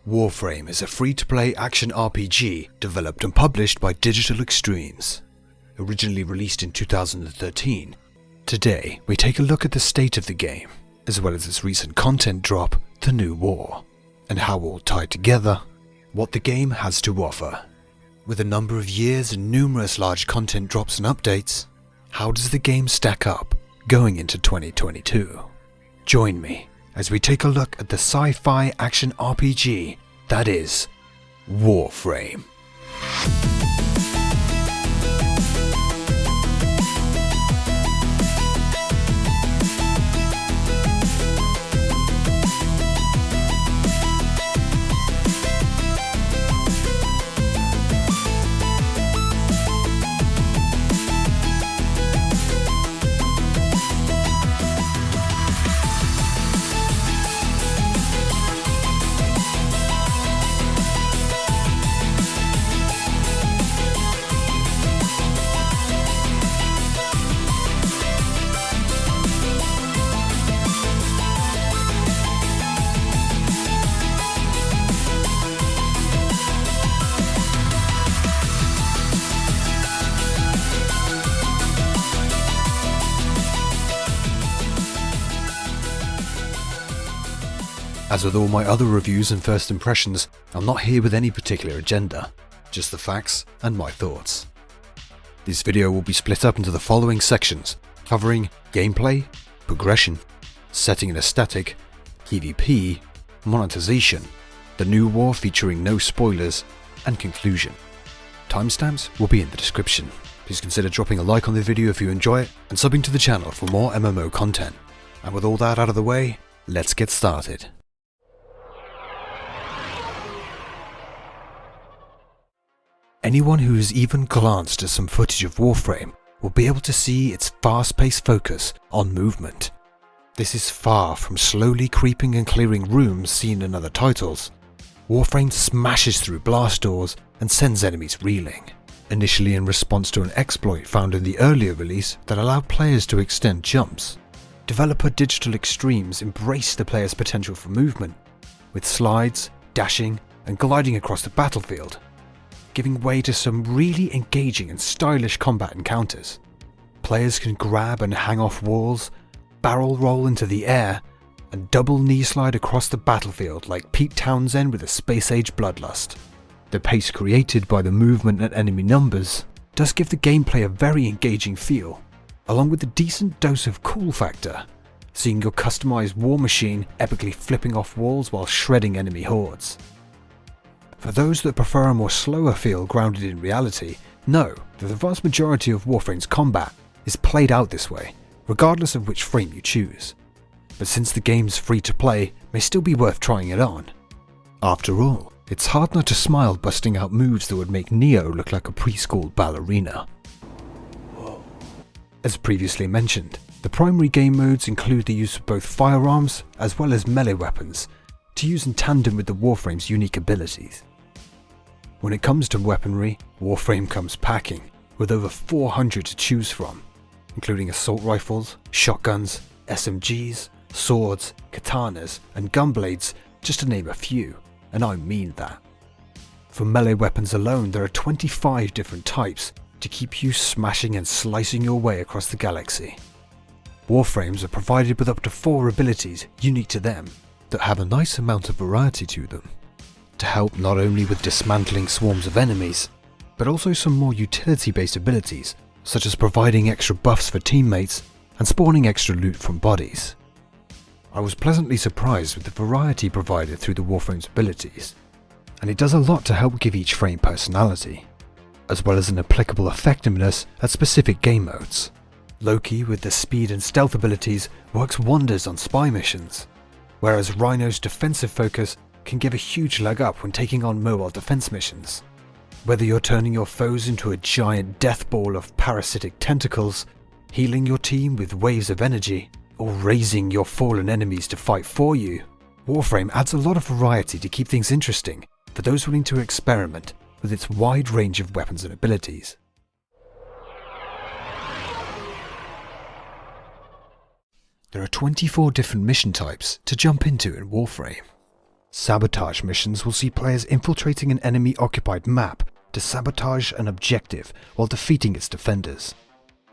Warframe is a free-to-play action RPG developed and published by Digital Extremes. Originally released in 2013, today we take a look at the state of the game, as well as its recent content drop, The New War, and how all tied together, what the game has to offer. With a number of years and numerous large content drops and updates, how does the game stack up going into 2022? Join me as we take a look at the sci-fi action RPG that is Warframe. As with all my other reviews and first impressions, I'm not here with any particular agenda, just the facts and my thoughts. This video will be split up into the following sections, covering gameplay, progression, setting and aesthetic, PvP, monetization, the new war featuring no spoilers, and conclusion. Timestamps will be in the description. Please consider dropping a like on the video if you enjoy it, and subbing to the channel for more MMO content. And with all that out of the way, let's get started. Anyone who has even glanced at some footage of Warframe will be able to see its fast-paced focus on movement. This is far from slowly creeping and clearing rooms seen in other titles. Warframe smashes through blast doors and sends enemies reeling, initially in response to an exploit found in the earlier release that allowed players to extend jumps. Developer Digital Extremes embraced the player's potential for movement, with slides, dashing, and gliding across the battlefield, giving way to some really engaging and stylish combat encounters. Players can grab and hang off walls, barrel roll into the air, and double knee slide across the battlefield like Pete Townsend with a space-age bloodlust. The pace created by the movement and enemy numbers does give the gameplay a very engaging feel, along with a decent dose of cool factor, seeing your customized war machine epically flipping off walls while shredding enemy hordes. For those that prefer a more slower feel grounded in reality, know that the vast majority of Warframe's combat is played out this way, regardless of which frame you choose. But since the game's free to play, it may still be worth trying it on. After all, it's hard not to smile busting out moves that would make Neo look like a preschool ballerina. As previously mentioned, the primary game modes include the use of both firearms as well as melee weapons, to use in tandem with the Warframe's unique abilities. When it comes to weaponry, Warframe comes packing, with over 400 to choose from, including assault rifles, shotguns, SMGs, swords, katanas, and gunblades, just to name a few, and I mean that. For melee weapons alone, there are 25 different types to keep you smashing and slicing your way across the galaxy. Warframes are provided with up to 4 abilities unique to them, that have a nice amount of variety to them, to help not only with dismantling swarms of enemies, but also some more utility-based abilities, such as providing extra buffs for teammates and spawning extra loot from bodies. I was pleasantly surprised with the variety provided through the Warframe's abilities, and it does a lot to help give each frame personality, as well as an applicable effectiveness at specific game modes. Loki, with the speed and stealth abilities, works wonders on spy missions, whereas Rhino's defensive focus can give a huge leg up when taking on mobile defense missions. Whether you're turning your foes into a giant death ball of parasitic tentacles, healing your team with waves of energy, or raising your fallen enemies to fight for you, Warframe adds a lot of variety to keep things interesting for those willing to experiment with its wide range of weapons and abilities. There are 24 different mission types to jump into in Warframe. Sabotage missions will see players infiltrating an enemy-occupied map to sabotage an objective while defeating its defenders.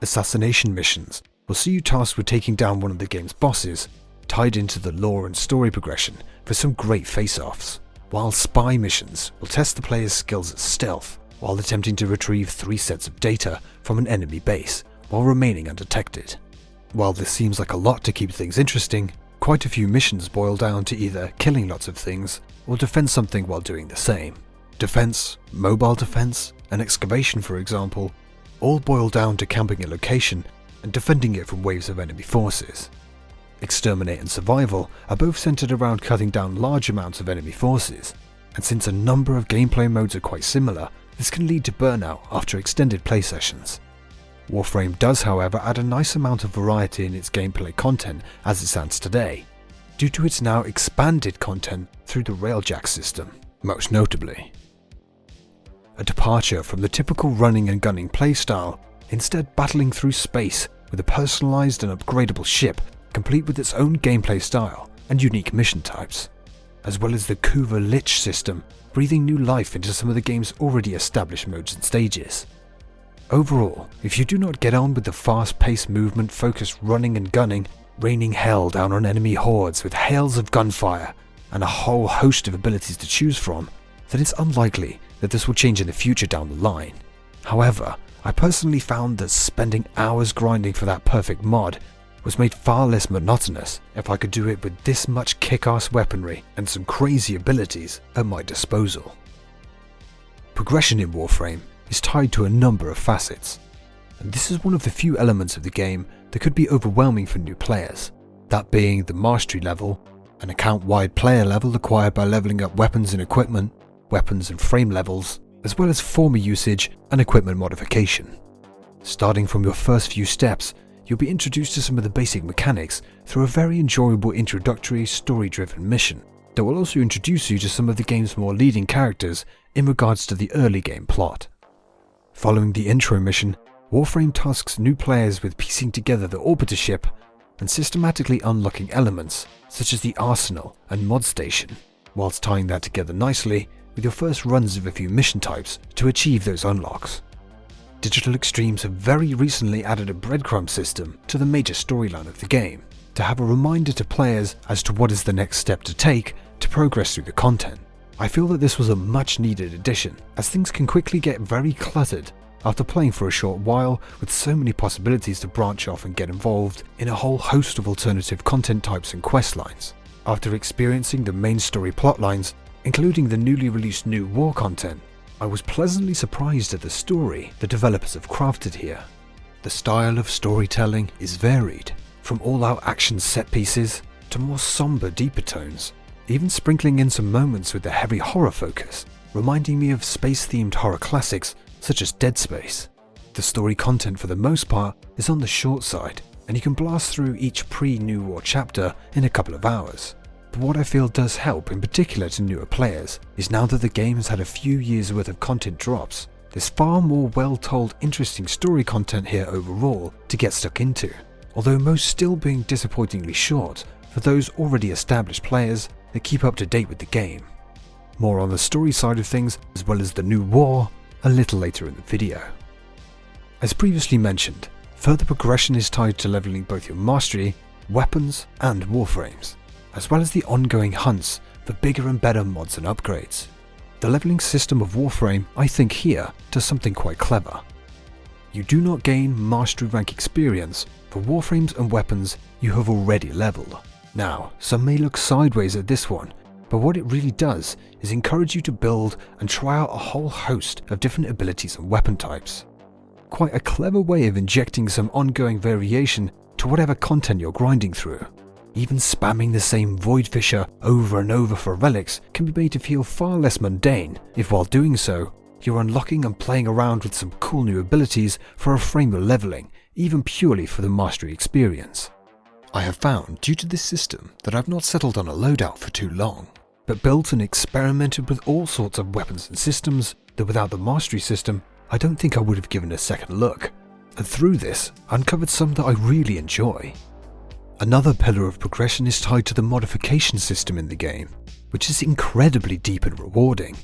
Assassination missions will see you tasked with taking down one of the game's bosses, tied into the lore and story progression for some great face-offs, while spy missions will test the player's skills at stealth while attempting to retrieve 3 sets of data from an enemy base while remaining undetected. While this seems like a lot to keep things interesting, quite a few missions boil down to either killing lots of things or defend something while doing the same. Defense, mobile defense, and excavation, for example, all boil down to camping a location and defending it from waves of enemy forces. Exterminate and survival are both centered around cutting down large amounts of enemy forces, and since a number of gameplay modes are quite similar, this can lead to burnout after extended play sessions. Warframe does, however, add a nice amount of variety in its gameplay content as it stands today, due to its now expanded content through the Railjack system, most notably. A departure from the typical running and gunning playstyle, instead battling through space with a personalized and upgradable ship complete with its own gameplay style and unique mission types, as well as the Kuva Lich system breathing new life into some of the game's already established modes and stages. Overall, if you do not get on with the fast-paced movement-focused running and gunning, raining hell down on enemy hordes with hails of gunfire and a whole host of abilities to choose from, then it's unlikely that this will change in the future down the line. However, I personally found that spending hours grinding for that perfect mod was made far less monotonous if I could do it with this much kick-ass weaponry and some crazy abilities at my disposal. Progression in Warframe is tied to a number of facets, and this is one of the few elements of the game that could be overwhelming for new players, that being the mastery level, an account-wide player level acquired by leveling up weapons and equipment, weapons and frame levels, as well as former usage and equipment modification. Starting from your first few steps, you'll be introduced to some of the basic mechanics through a very enjoyable introductory story-driven mission that will also introduce you to some of the game's more leading characters in regards to the early game plot. Following the intro mission, Warframe tasks new players with piecing together the Orbiter ship and systematically unlocking elements such as the arsenal and mod station, whilst tying that together nicely with your first runs of a few mission types to achieve those unlocks. Digital Extremes have very recently added a breadcrumb system to the major storyline of the game to have a reminder to players as to what is the next step to take to progress through the content. I feel that this was a much needed addition, as things can quickly get very cluttered after playing for a short while with so many possibilities to branch off and get involved in a whole host of alternative content types and quest lines. After experiencing the main story plot lines, including the newly released new war content, I was pleasantly surprised at the story the developers have crafted here. The style of storytelling is varied, from all-out action set pieces to more somber, deeper tones, even sprinkling in some moments with the heavy horror focus, reminding me of space-themed horror classics such as Dead Space. The story content for the most part is on the short side, and you can blast through each pre-New War chapter in a couple of hours. But what I feel does help, in particular to newer players, is now that the game has had a few years worth of content drops, there's far more well-told, interesting story content here overall to get stuck into, although most still being disappointingly short for those already established players that keep up to date with the game. More on the story side of things, as well as the new war, a little later in the video. As previously mentioned, further progression is tied to leveling both your mastery, weapons, and warframes, as well as the ongoing hunts for bigger and better mods and upgrades. The leveling system of Warframe, I think here, does something quite clever. You do not gain mastery rank experience for warframes and weapons you have already leveled. Now, some may look sideways at this one, but what it really does is encourage you to build and try out a whole host of different abilities and weapon types. Quite a clever way of injecting some ongoing variation to whatever content you're grinding through. Even spamming the same Void Fisher over and over for relics can be made to feel far less mundane if while doing so, you're unlocking and playing around with some cool new abilities for a frame you're leveling, even purely for the mastery experience. I have found, due to this system, that I've not settled on a loadout for too long, but built and experimented with all sorts of weapons and systems that without the mastery system, I don't think I would have given a second look, and through this, uncovered some that I really enjoy. Another pillar of progression is tied to the modification system in the game, which is incredibly deep and rewarding.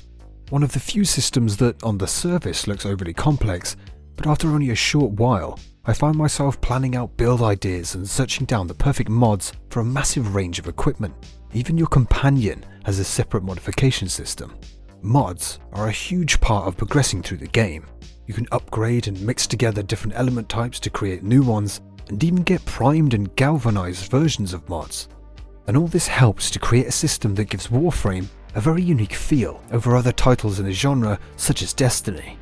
One of the few systems that on the surface looks overly complex, but after only a short while, I found myself planning out build ideas and searching down the perfect mods for a massive range of equipment. Even your companion has a separate modification system. Mods are a huge part of progressing through the game. You can upgrade and mix together different element types to create new ones, and even get primed and galvanized versions of mods. And all this helps to create a system that gives Warframe a very unique feel over other titles in the genre such as Destiny.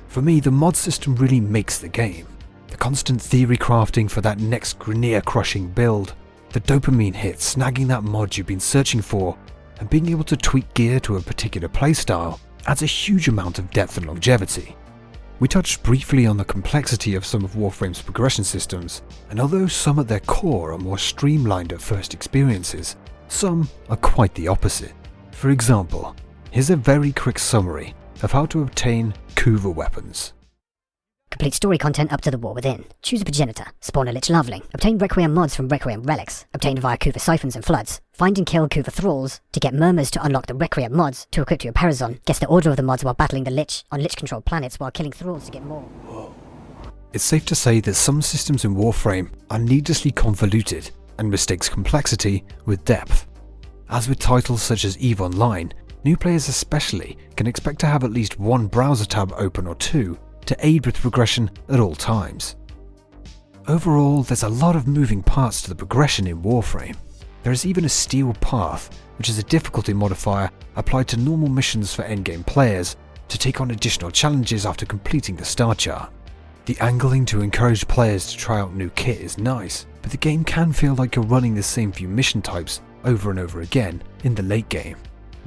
For me, the mod system really makes the game. The constant theory crafting for that next Grineer-crushing build, the dopamine hit snagging that mod you've been searching for, and being able to tweak gear to a particular playstyle adds a huge amount of depth and longevity. We touched briefly on the complexity of some of Warframe's progression systems, and although some at their core are more streamlined at first experiences, some are quite the opposite. For example, here's a very quick summary of how to obtain Kuva weapons. Complete story content up to the war within. Choose a progenitor. Spawn a Lich Loveling. Obtain Requiem mods from Requiem relics. Obtained via Kuva siphons and floods. Find and kill Kuva thralls to get murmurs to unlock the Requiem mods to equip to your Parazon. Guess the order of the mods while battling the Lich on Lich-controlled planets while killing thralls to get more. It's safe to say that some systems in Warframe are needlessly convoluted and mistakes complexity with depth. As with titles such as EVE Online, new players especially can expect to have at least one browser tab open or two to aid with progression at all times. Overall, there's a lot of moving parts to the progression in Warframe. There is even a steel path, which is a difficulty modifier applied to normal missions for endgame players to take on additional challenges after completing the star chart. The angling to encourage players to try out new kit is nice, but the game can feel like you're running the same few mission types over and over again in the late game.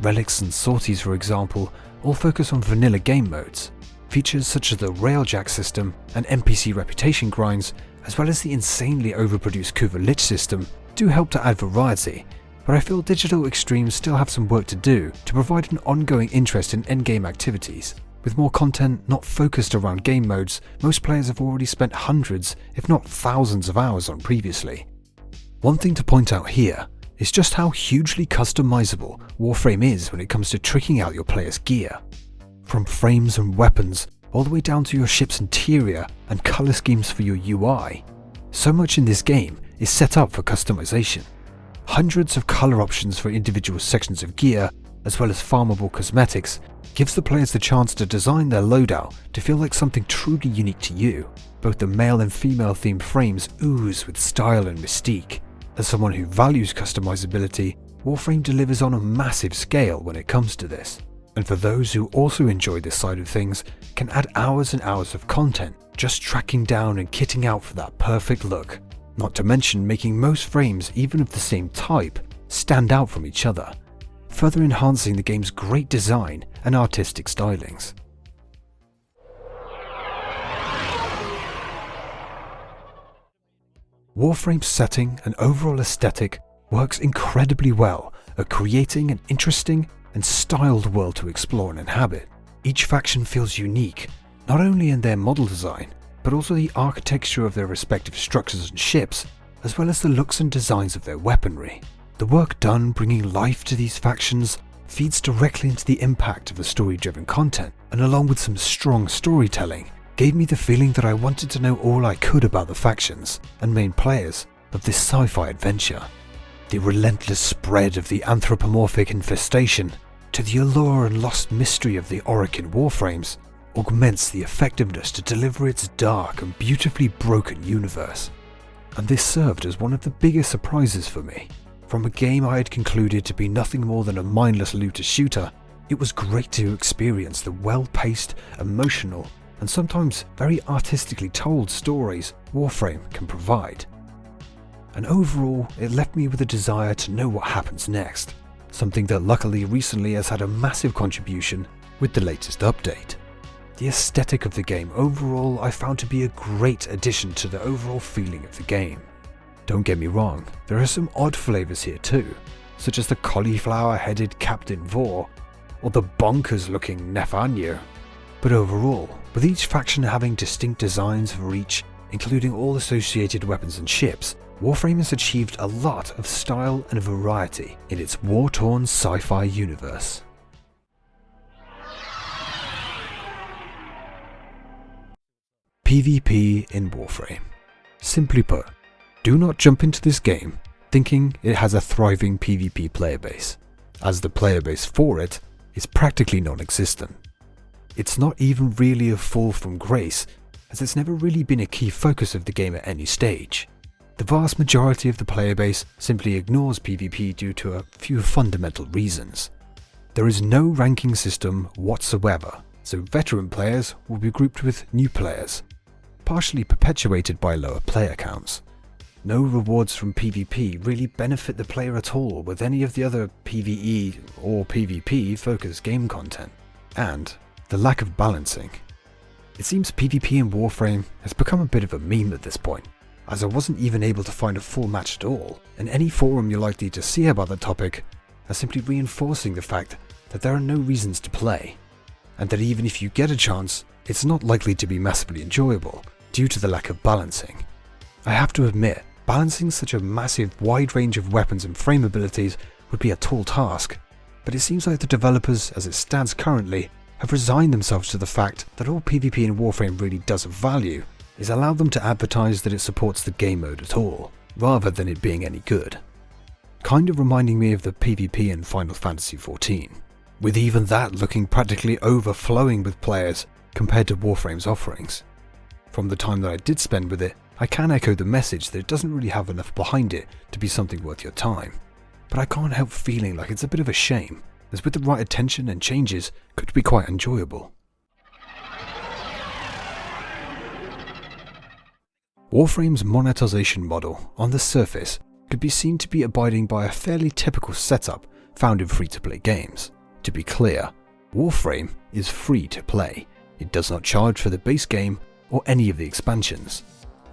Relics and sorties, for example, all focus on vanilla game modes. Features such as the railjack system and NPC reputation grinds, as well as the insanely overproduced Kuva Lich system, do help to add variety, but I feel Digital Extremes still have some work to do to provide an ongoing interest in endgame activities. With more content not focused around game modes, most players have already spent hundreds, if not thousands of hours on previously. One thing to point out here is just how hugely customizable Warframe is when it comes to tricking out your player's gear. From frames and weapons, all the way down to your ship's interior and colour schemes for your UI. So much in this game is set up for customization. Hundreds of colour options for individual sections of gear, as well as farmable cosmetics, gives the players the chance to design their loadout to feel like something truly unique to you. Both the male and female themed frames ooze with style and mystique. As someone who values customizability, Warframe delivers on a massive scale when it comes to this. And for those who also enjoy this side of things, can add hours and hours of content just tracking down and kitting out for that perfect look. Not to mention making most frames, even of the same type, stand out from each other, further enhancing the game's great design and artistic stylings. Warframe's setting and overall aesthetic works incredibly well at creating an interesting and styled world to explore and inhabit. Each faction feels unique, not only in their model design, but also the architecture of their respective structures and ships, as well as the looks and designs of their weaponry. The work done bringing life to these factions feeds directly into the impact of the story-driven content, and along with some strong storytelling, gave me the feeling that I wanted to know all I could about the factions and main players of this sci-fi adventure. The relentless spread of the anthropomorphic infestation, to the allure and lost mystery of the Orokin Warframes, augments the effectiveness to deliver its dark and beautifully broken universe. And this served as one of the biggest surprises for me. From a game I had concluded to be nothing more than a mindless looter shooter, it was great to experience the well-paced, emotional, and sometimes very artistically told stories Warframe can provide. And overall, it left me with a desire to know what happens next, something that luckily recently has had a massive contribution with the latest update. The aesthetic of the game overall I found to be a great addition to the overall feeling of the game. Don't get me wrong, there are some odd flavours here too, such as the cauliflower-headed Captain Vor, or the bonkers-looking Nefanyo. But overall, with each faction having distinct designs for each, including all associated weapons and ships, Warframe has achieved a lot of style and variety in its war-torn sci-fi universe. PvP in Warframe. Simply put, do not jump into this game thinking it has a thriving PvP player base, as the player base for it is practically non-existent. It's not even really a fall from grace, as it's never really been a key focus of the game at any stage. The vast majority of the player base simply ignores PvP due to a few fundamental reasons. There is no ranking system whatsoever, so veteran players will be grouped with new players, partially perpetuated by lower player counts. No rewards from PvP really benefit the player at all with any of the other PvE or PvP focused game content, and the lack of balancing. It seems PvP in Warframe has become a bit of a meme at this point, as I wasn't even able to find a full match at all, and any forum you're likely to see about the topic are simply reinforcing the fact that there are no reasons to play, and that even if you get a chance, it's not likely to be massively enjoyable due to the lack of balancing. I have to admit, balancing such a massive wide range of weapons and frame abilities would be a tall task, but it seems like the developers, as it stands currently, have resigned themselves to the fact that all PvP in Warframe really does of value is allow them to advertise that it supports the game mode at all, rather than it being any good. Kind of reminding me of the PvP in Final Fantasy XIV, with even that looking practically overflowing with players compared to Warframe's offerings. From the time that I did spend with it, I can echo the message that it doesn't really have enough behind it to be something worth your time, but I can't help feeling like it's a bit of a shame, as with the right attention and changes could be quite enjoyable. Warframe's monetization model, on the surface, could be seen to be abiding by a fairly typical setup found in free-to-play games. To be clear, Warframe is free to play. It does not charge for the base game or any of the expansions,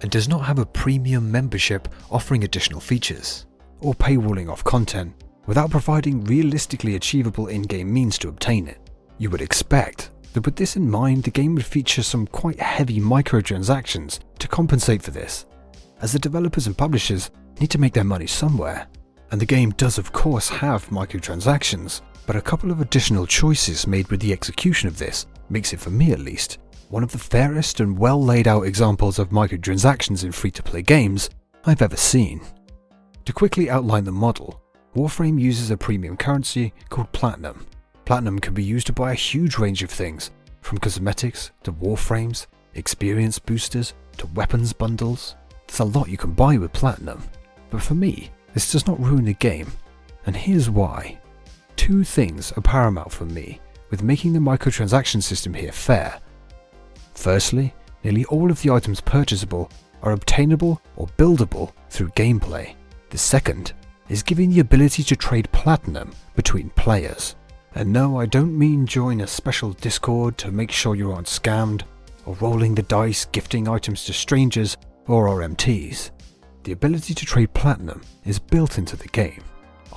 and does not have a premium membership offering additional features, or paywalling off content without providing realistically achievable in-game means to obtain it. You would expect that with this in mind, the game would feature some quite heavy microtransactions to compensate for this, as the developers and publishers need to make their money somewhere. And the game does of course have microtransactions, but a couple of additional choices made with the execution of this makes it, for me at least, one of the fairest and well laid out examples of microtransactions in free-to-play games I've ever seen. To quickly outline the model, Warframe uses a premium currency called Platinum. Platinum can be used to buy a huge range of things, from cosmetics to warframes, experience boosters to weapons bundles. There's a lot you can buy with Platinum, but for me, this does not ruin the game, and here's why. Two things are paramount for me with making the microtransaction system here fair. Firstly, nearly all of the items purchasable are obtainable or buildable through gameplay. The second is giving the ability to trade Platinum between players. And no, I don't mean join a special Discord to make sure you aren't scammed, or rolling the dice gifting items to strangers or RMTs. The ability to trade Platinum is built into the game.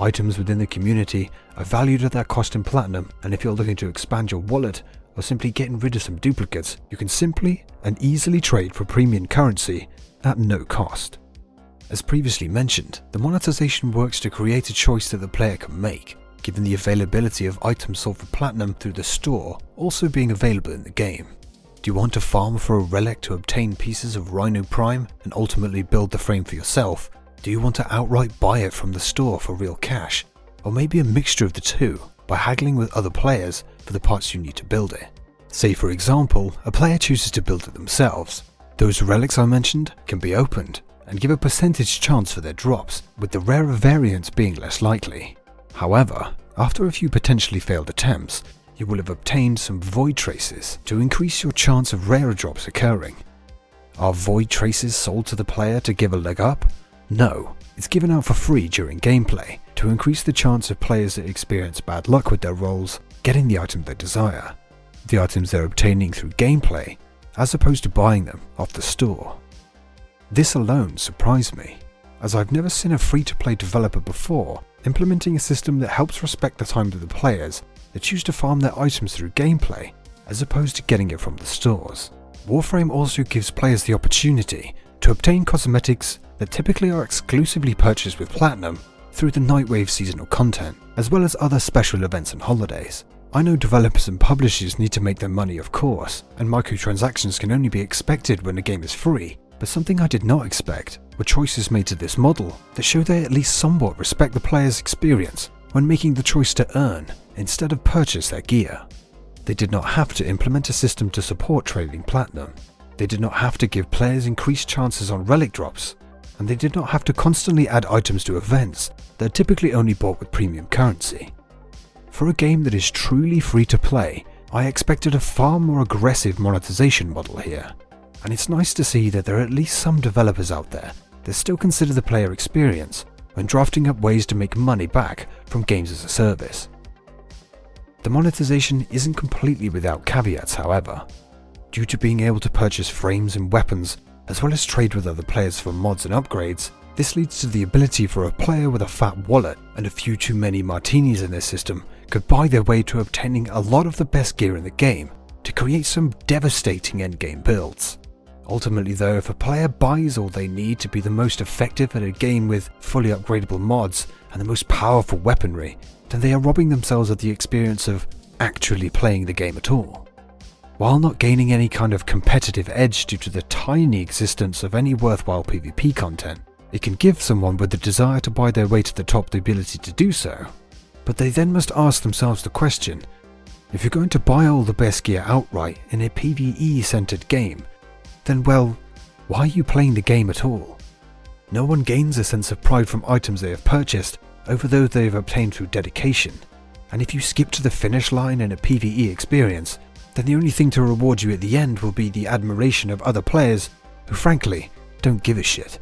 Items within the community are valued at their cost in Platinum, and if you're looking to expand your wallet or simply getting rid of some duplicates, you can simply and easily trade for premium currency at no cost. As previously mentioned, the monetization works to create a choice that the player can make, given the availability of items sold for Platinum through the store also being available in the game. Do you want to farm for a relic to obtain pieces of Rhino Prime and ultimately build the frame for yourself? Do you want to outright buy it from the store for real cash? Or maybe a mixture of the two, by haggling with other players for the parts you need to build it? Say for example, a player chooses to build it themselves. Those relics I mentioned can be opened and give a percentage chance for their drops, with the rarer variants being less likely. However, after a few potentially failed attempts, you will have obtained some void traces to increase your chance of rarer drops occurring. Are void traces sold to the player to give a leg up? No, it's given out for free during gameplay to increase the chance of players that experience bad luck with their rolls getting the item they desire, the items they're obtaining through gameplay, as opposed to buying them off the store. This alone surprised me, as I've never seen a free-to-play developer before implementing a system that helps respect the time of the players that choose to farm their items through gameplay as opposed to getting it from the stores. Warframe also gives players the opportunity to to obtain cosmetics that typically are exclusively purchased with Platinum through the Nightwave seasonal content, as well as other special events and holidays. I know developers and publishers need to make their money, of course, and microtransactions can only be expected when a game is free, but something I did not expect were choices made to this model that show they at least somewhat respect the player's experience when making the choice to earn instead of purchase their gear. They did not have to implement a system to support trading Platinum. They did not have to give players increased chances on relic drops, and they did not have to constantly add items to events that are typically only bought with premium currency. For a game that is truly free to play, I expected a far more aggressive monetization model here, and it's nice to see that there are at least some developers out there that still consider the player experience when drafting up ways to make money back from games as a service. The monetization isn't completely without caveats, however. Due to being able to purchase frames and weapons, as well as trade with other players for mods and upgrades, this leads to the ability for a player with a fat wallet and a few too many martinis in their system could buy their way to obtaining a lot of the best gear in the game to create some devastating endgame builds. Ultimately though, if a player buys all they need to be the most effective at a game with fully upgradable mods and the most powerful weaponry, then they are robbing themselves of the experience of actually playing the game at all. While not gaining any kind of competitive edge due to the tiny existence of any worthwhile PvP content, it can give someone with the desire to buy their way to the top the ability to do so. But they then must ask themselves the question, if you're going to buy all the best gear outright in a PvE-centered game, then well, why are you playing the game at all? No one gains a sense of pride from items they have purchased over those they have obtained through dedication, and if you skip to the finish line in a PvE experience, then the only thing to reward you at the end will be the admiration of other players who frankly don't give a shit.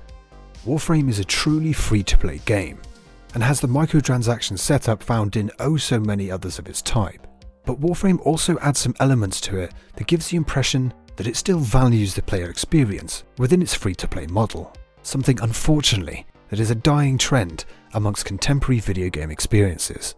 Warframe is a truly free-to-play game, and has the microtransaction setup found in oh so many others of its type. But Warframe also adds some elements to it that gives the impression that it still values the player experience within its free-to-play model, something unfortunately that is a dying trend amongst contemporary video game experiences.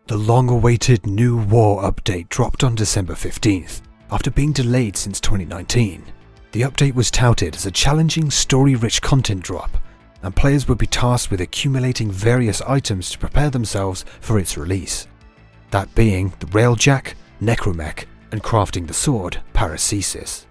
The long-awaited New War update dropped on December 15th, after being delayed since 2019. The update was touted as a challenging, story-rich content drop, and players would be tasked with accumulating various items to prepare themselves for its release. That being the Railjack, Necromech, and crafting the sword, Paracesis.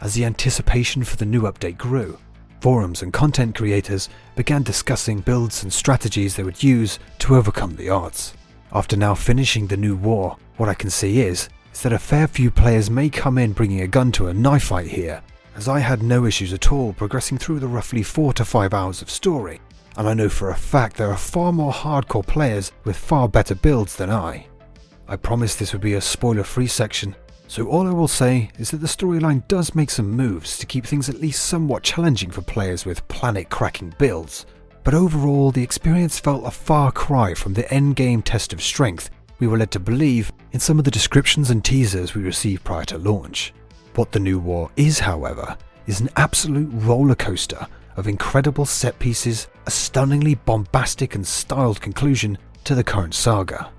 As the anticipation for the new update grew, forums and content creators began discussing builds and strategies they would use to overcome the odds. After now finishing the New War, what I can see is that a fair few players may come in bringing a gun to a knife fight here, as I had no issues at all progressing through the roughly 4 to 5 hours of story, and I know for a fact there are far more hardcore players with far better builds than I. I promised this would be a spoiler-free section, so all I will say is that the storyline does make some moves to keep things at least somewhat challenging for players with planet-cracking builds, but overall the experience felt a far cry from the endgame test of strength we were led to believe in some of the descriptions and teasers we received prior to launch. What the New War is, however, is an absolute roller coaster of incredible set pieces, a stunningly bombastic and styled conclusion to the current saga.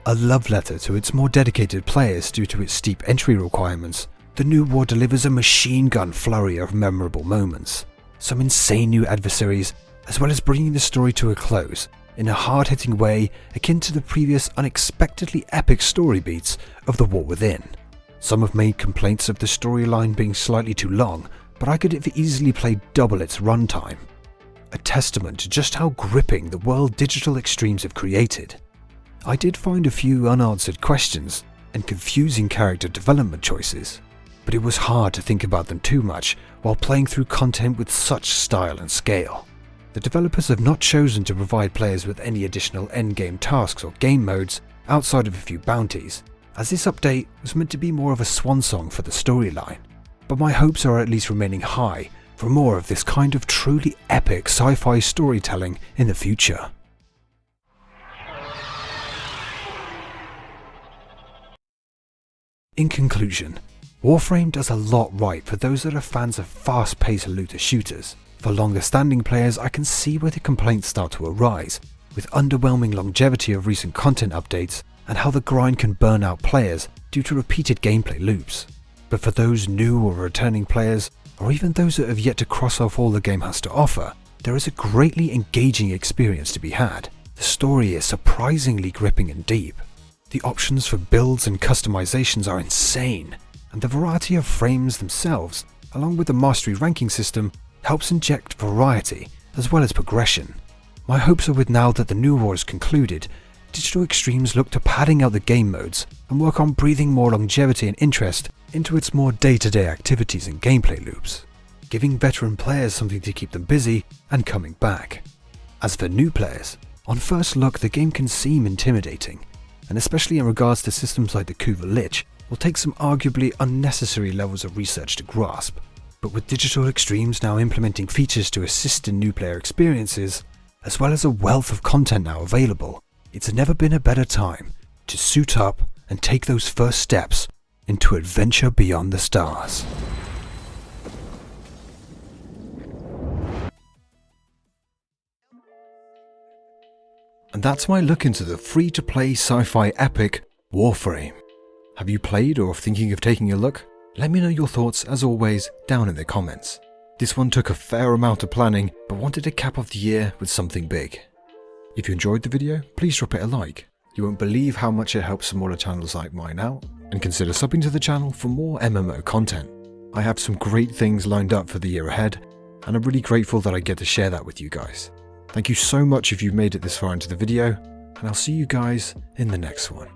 A love letter to its more dedicated players due to its steep entry requirements, the New War delivers a machine gun flurry of memorable moments, some insane new adversaries, as well as bringing the story to a close in a hard-hitting way akin to the previous unexpectedly epic story beats of The War Within. Some have made complaints of the storyline being slightly too long, but I could have easily played double its runtime. A testament to just how gripping the world Digital Extremes have created. I did find a few unanswered questions and confusing character development choices, but it was hard to think about them too much while playing through content with such style and scale. The developers have not chosen to provide players with any additional endgame tasks or game modes outside of a few bounties, as this update was meant to be more of a swan song for the storyline, but my hopes are at least remaining high for more of this kind of truly epic sci-fi storytelling in the future. In conclusion, Warframe does a lot right for those that are fans of fast-paced looter shooters. For longer-standing players, I can see where the complaints start to arise, with underwhelming longevity of recent content updates and how the grind can burn out players due to repeated gameplay loops. But for those new or returning players, or even those that have yet to cross off all the game has to offer, there is a greatly engaging experience to be had. The story is surprisingly gripping and deep. The options for builds and customizations are insane, and the variety of frames themselves, along with the mastery ranking system, helps inject variety as well as progression. My hopes are with now that the new war is concluded, Digital Extremes look to padding out the game modes and work on breathing more longevity and interest into its more day-to-day activities and gameplay loops, giving veteran players something to keep them busy and coming back. As for new players, on first look the game can seem intimidating, and especially in regards to systems like the Kuva Lich, will take some arguably unnecessary levels of research to grasp. But with Digital Extremes now implementing features to assist in new player experiences, as well as a wealth of content now available, it's never been a better time to suit up and take those first steps into adventure beyond the stars. And that's my look into the free-to-play sci-fi epic Warframe. Have you played or thinking of taking a look? Let me know your thoughts as always down in the comments. This one took a fair amount of planning, but wanted to cap off the year with something big. If you enjoyed the video, please drop it a like. You won't believe how much it helps smaller channels like mine out, and consider subbing to the channel for more MMO content. I have some great things lined up for the year ahead, and I'm really grateful that I get to share that with you guys. Thank you so much if you've made it this far into the video, and I'll see you guys in the next one.